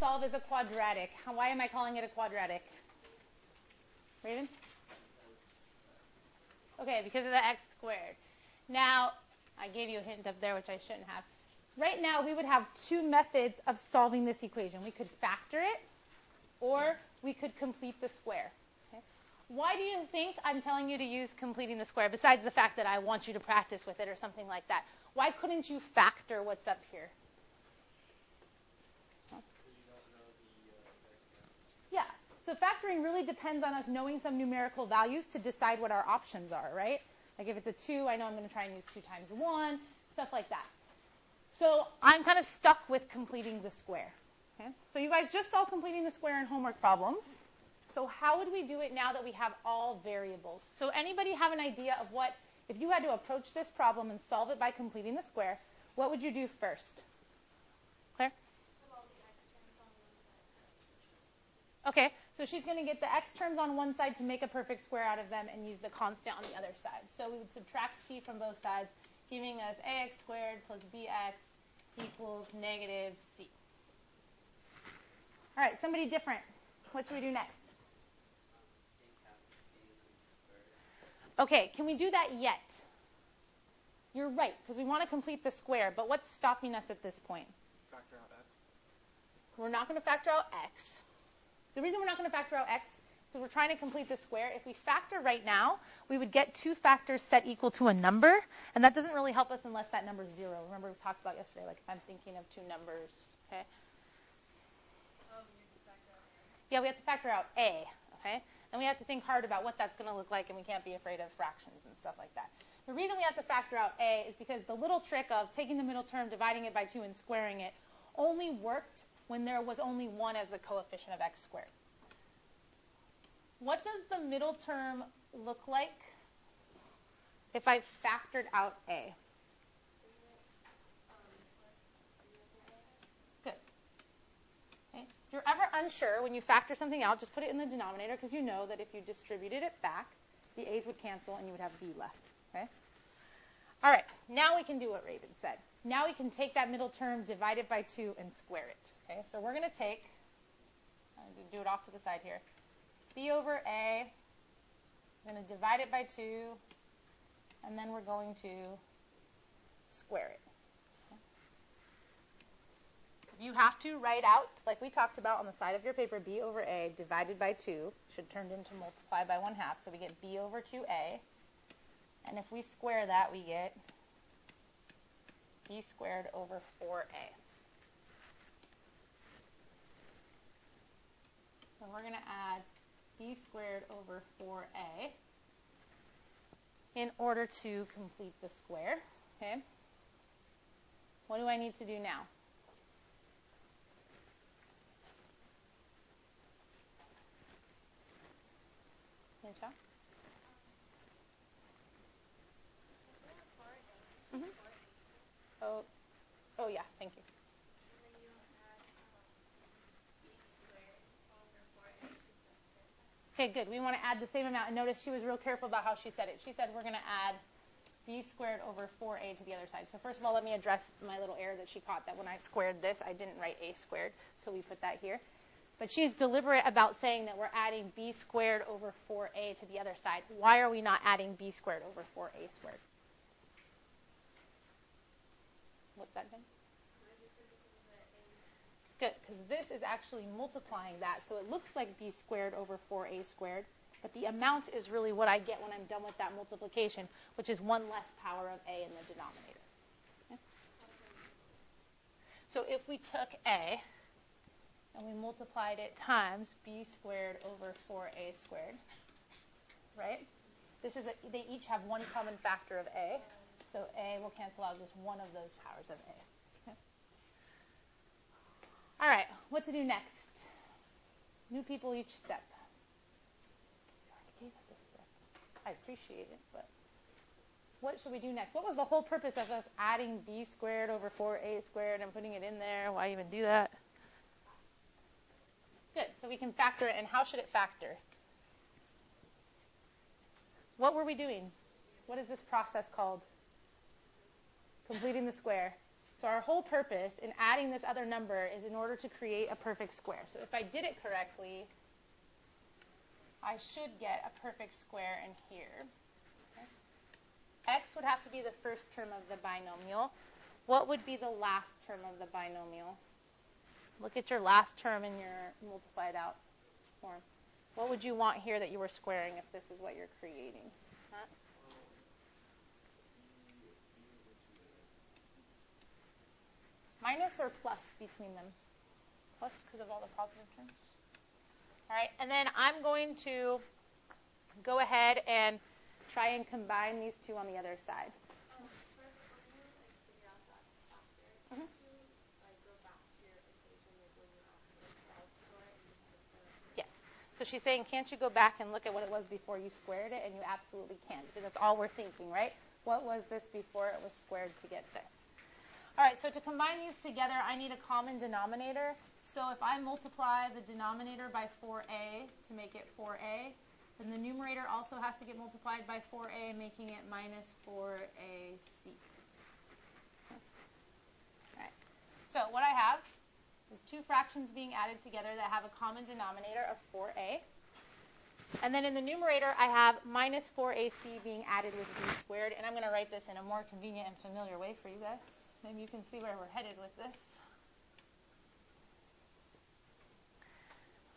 solve is a quadratic. Why am I calling it a quadratic? Raven? Okay, because of the x squared. Now, I gave you a hint up there, which I shouldn't have. Right now, we would have two methods of solving this equation. We could factor it, or we could complete the square. Okay? Why do you think I'm telling you to use completing the square, besides the fact that I want you to practice with it or something like that? Why couldn't you factor what's up here? Yeah, so factoring really depends on us knowing some numerical values to decide what our options are, right? Like if it's a 2, I know I'm going to try and use 2 times 1, stuff like that. So I'm kind of stuck with completing the square. Okay? So you guys just saw completing the square in homework problems. So how would we do it now that we have all variables? So anybody have an idea of what, if you had to approach this problem and solve it by completing the square, what would you do first? Claire? Okay, so she's going to get the x terms on one side to make a perfect square out of them and use the constant on the other side. So we would subtract c from both sides, giving us ax squared plus bx equals negative c. All right, somebody different. What should we do next? Okay, can we do that yet? You're right, because we want to complete the square, but what's stopping us at this point? Factor out x. We're not going to factor out x. The reason we're not going to factor out x is because we're trying to complete the square. If we factor right now, we would get two factors set equal to a number, and that doesn't really help us unless that number is 0. Remember we talked about yesterday, like if I'm thinking of two numbers, okay? Yeah, we have to factor out a, okay? And we have to think hard about what that's going to look like, and we can't be afraid of fractions and stuff like that. The reason we have to factor out a is because the little trick of taking the middle term, dividing it by 2, and squaring it only worked when there was only 1 as the coefficient of x squared. What does the middle term look like if I factored out a? Good. Okay. If you're ever unsure when you factor something out, just put it in the denominator, because you know that if you distributed it back, the a's would cancel and you would have b left. Okay? All right, now we can do what Raven said. Now we can take that middle term, divide it by 2, and square it. Okay, so we're going to take, I'm going to do it off to the side here, b over a, I'm going to divide it by 2, and then we're going to square it. Okay. If you have to write out, like we talked about on the side of your paper, b over a divided by 2 should turn into multiply by 1/2, so we get b over 2a. And if we square that, we get b squared over 4a. So we're going to add b squared over 4a in order to complete the square. Okay. What do I need to do now? Nisha? Mm-hmm. Oh, yeah, thank you. And then you add b squared over 4a to the other side. Okay, good. We want to add the same amount. And notice she was real careful about how she said it. She said we're going to add b squared over 4a to the other side. So first of all, let me address my little error that she caught, that when I squared this, I didn't write a squared. So we put that here. But she's deliberate about saying that we're adding b squared over 4a to the other side. Why are we not adding b squared over 4a squared? What's that, Jen? Good, because this is actually multiplying that. So it looks like b squared over 4a squared. But the amount is really what I get when I'm done with that multiplication, which is 1 less power of a in the denominator. Okay? So if we took a and we multiplied it times b squared over 4a squared, right? They each have one common factor of a. So a will cancel out just one of those powers of a. Okay? All right, what to do next? New people each step. You already gave us a step. I appreciate it, but what should we do next? What was the whole purpose of us adding b squared over 4a squared and putting it in there? Why even do that? Good, so we can factor it, and how should it factor? What were we doing? What is this process called? Completing the square. So our whole purpose in adding this other number is in order to create a perfect square. So if I did it correctly, I should get a perfect square in here. Okay. X would have to be the first term of the binomial. What would be the last term of the binomial? Look at your last term in your multiplied out form. What would you want here that you were squaring if this is what you're creating? Huh? Minus or plus between them? Plus because of all the positive terms. All right, and then I'm going to go ahead and try and combine these two on the other side. When you figure out that after, Mhm. can you go back to your equation when you actually solve for it and just put the Yes. So she's saying, can't you go back and look at what it was before you squared it? And you absolutely can, because that's all we're thinking, right? What was this before it was squared to get there? All right, so to combine these together, I need a common denominator. So if I multiply the denominator by 4a to make it 4a, then the numerator also has to get multiplied by 4a, making it minus 4ac. All right. So what I have is two fractions being added together that have a common denominator of 4a. And then in the numerator, I have minus 4ac being added with b squared. And I'm going to write this in a more convenient and familiar way for you guys. Maybe you can see where we're headed with this.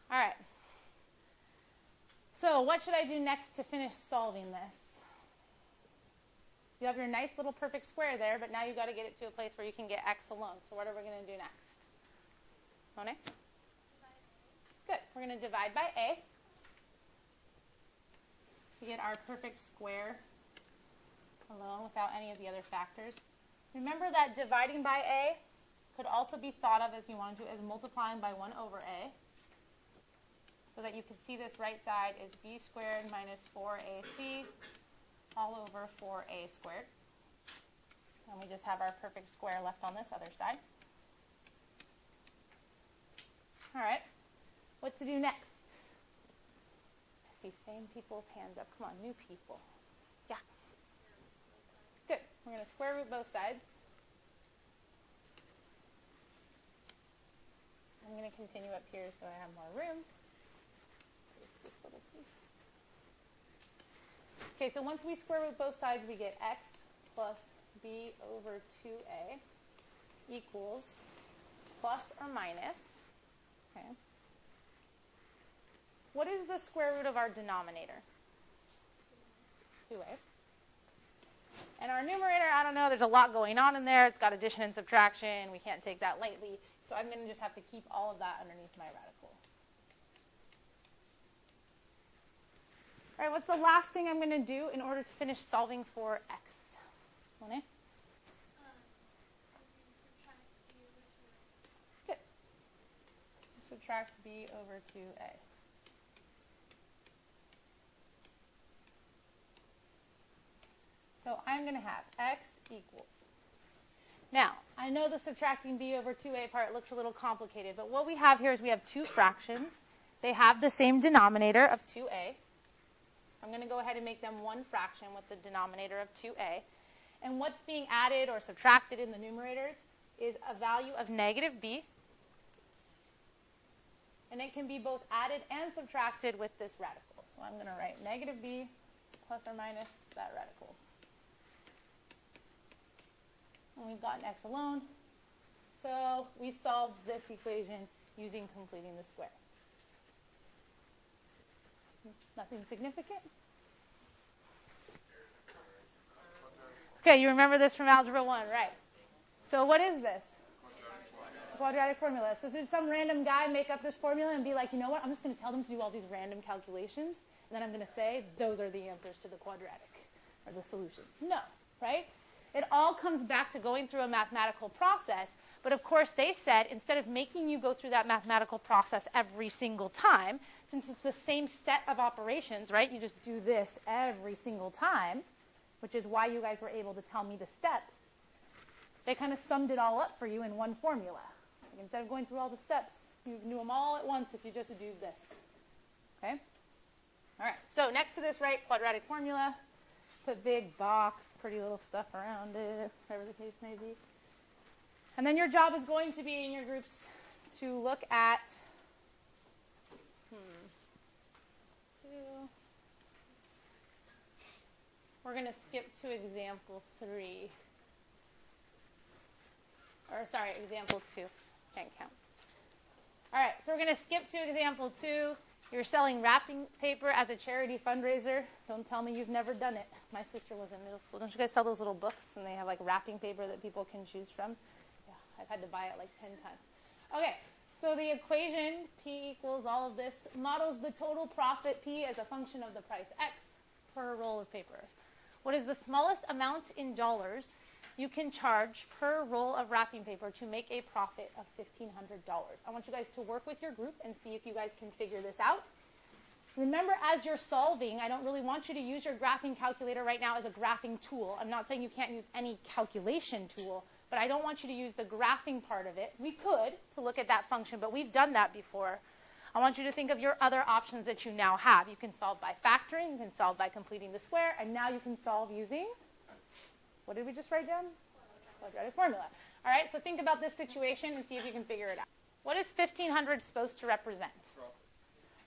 All right. So what should I do next to finish solving this? You have your nice little perfect square there, but now you've got to get it to a place where you can get x alone. So what are we going to do next? Monet? Good. We're going to divide by a to get our perfect square alone without any of the other factors. Remember that dividing by a could also be thought of, as you wanted to, as multiplying by 1 over a. So that you can see this right side is b squared minus 4ac all over 4a squared. And we just have our perfect square left on this other side. All right. What to do next? I see same people's hands up. Come on, new people. Yeah. Good. We're going to square root both sides. I'm going to continue up here so I have more room. Just this little piece. Okay, so once we square root both sides, we get x plus b over 2a equals plus or minus. Okay. What is the square root of our denominator? 2a. And our numerator, I don't know, there's a lot going on in there. It's got addition and subtraction. We can't take that lightly. So I'm going to just have to keep all of that underneath my radical. All right, what's the last thing I'm going to do in order to finish solving for x? Monet? Good. Subtract b over 2a. So I'm going to have x equals. Now, I know the subtracting b over 2a part looks a little complicated, but what we have here is we have two fractions. They have the same denominator of 2a. I'm going to go ahead and make them one fraction with the denominator of 2a. And what's being added or subtracted in the numerators is a value of negative b. And it can be both added and subtracted with this radical. So I'm going to write negative b plus or minus that radical. And we've got an x alone. So we solved this equation using completing the square. Nothing significant? Okay, you remember this from Algebra 1, right? So what is this? Quadratic formula. So did some random guy make up this formula and be like, you know what, I'm just going to tell them to do all these random calculations, and then I'm going to say those are the answers to the quadratic, or the solutions? No, right? It all comes back to going through a mathematical process, but of course they said instead of making you go through that mathematical process every single time, since it's the same set of operations, right, you just do this every single time, which is why you guys were able to tell me the steps, they kind of summed it all up for you in one formula. Like instead of going through all the steps, you can do them all at once if you just do this. Okay? All right, so next to this, right, quadratic formula, put big box, pretty little stuff around it, whatever the case may be. And then your job is going to be in your groups to look at we're going to skip to example 3. Or, sorry, example 2. Can't count. All right, so we're going to skip to example 2. You're selling wrapping paper as a charity fundraiser. Don't tell me you've never done it. My sister was in middle school. Don't you guys sell those little books, and they have, like, wrapping paper that people can choose from? Yeah, I've had to buy it, like, 10 times. Okay, so the equation, P equals all of this, models the total profit, P, as a function of the price, X, per roll of paper. What is the smallest amount in dollars you can charge per roll of wrapping paper to make a profit of $1,500? I want you guys to work with your group and see if you guys can figure this out. Remember, as you're solving, I don't really want you to use your graphing calculator right now as a graphing tool. I'm not saying you can't use any calculation tool, but I don't want you to use the graphing part of it. We could to look at that function, but we've done that before. I want you to think of your other options that you now have. You can solve by factoring, you can solve by completing the square, and now you can solve using, what did we just write down? Quadratic formula. All right, so think about this situation and see if you can figure it out. What is 1,500 supposed to represent?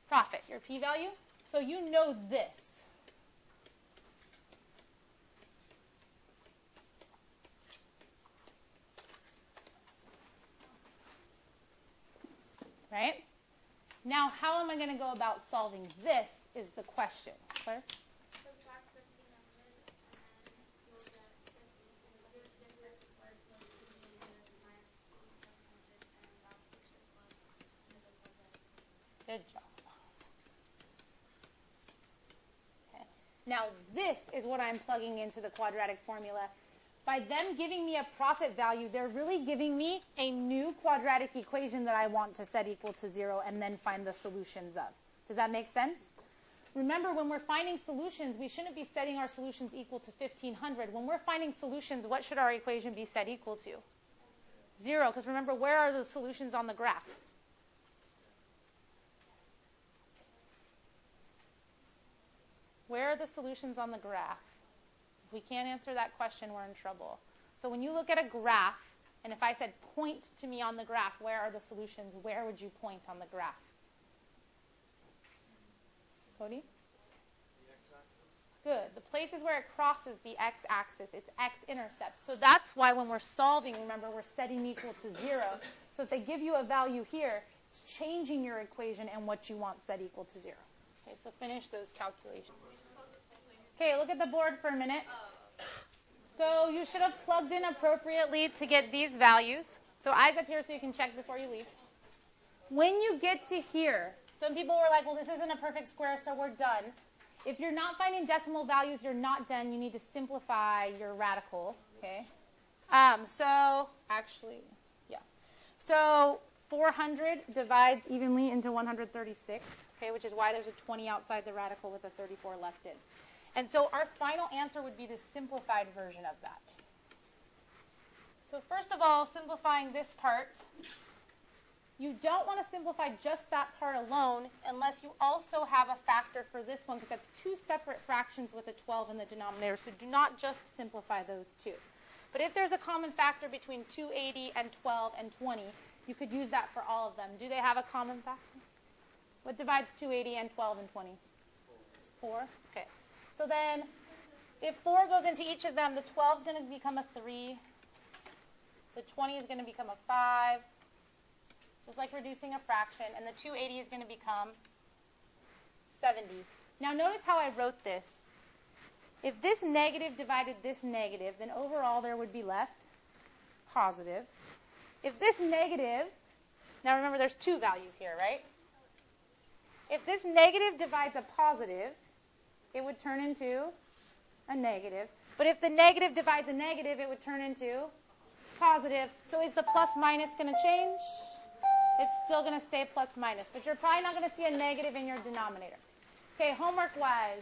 Profit, your p-value. So you know this. Right? Now, how am I going to go about solving this is the question. Claire? Subtract 1,500 and you'll get 6. This x squared plus 200 minus 2,700, and that's what should plug into the quadratic. Good job. Okay. Now, this is what I'm plugging into the quadratic formula. By them giving me a profit value, they're really giving me a new quadratic equation that I want to set equal to 0 and then find the solutions of. Does that make sense? Remember, when we're finding solutions, we shouldn't be setting our solutions equal to 1,500. When we're finding solutions, what should our equation be set equal to? 0, because remember, where are the solutions on the graph? Where are the solutions on the graph? If we can't answer that question, we're in trouble. So when you look at a graph, and if I said point to me on the graph, where are the solutions? Where would you point on the graph? Cody? The x-axis. Good. The places where it crosses the x-axis, it's x-intercept. So that's why when we're solving, remember, we're setting equal to 0. So if they give you a value here, it's changing your equation and what you want set equal to 0. Okay, so finish those calculations. Okay, look at the board for a minute. So you should have plugged in appropriately to get these values. So eyes up here so you can check before you leave. When you get to here, some people were like, well, this isn't a perfect square, so we're done. If you're not finding decimal values, you're not done. You need to simplify your radical, okay? So 400 divides evenly into 136, okay, which is why there's a 20 outside the radical with a 34 left in. And so our final answer would be the simplified version of that. So first of all, simplifying this part, you don't want to simplify just that part alone unless you also have a factor for this one, because that's two separate fractions with a 12 in the denominator. So do not just simplify those two. But if there's a common factor between 280 and 12 and 20, you could use that for all of them. Do they have a common factor? What divides 280 and 12 and 20? 4. Okay. So then if 4 goes into each of them, the 12 is going to become a 3. The 20 is going to become a 5. Just like reducing a fraction. And the 280 is going to become 70. Now notice how I wrote this. If this negative divided this negative, then overall there would be left positive. If this negative, now remember there's two values here, right? If this negative divides a positive, it would turn into a negative. But if the negative divides a negative, it would turn into positive. So is the plus minus going to change? It's still going to stay plus minus. But you're probably not going to see a negative in your denominator. Okay, homework-wise.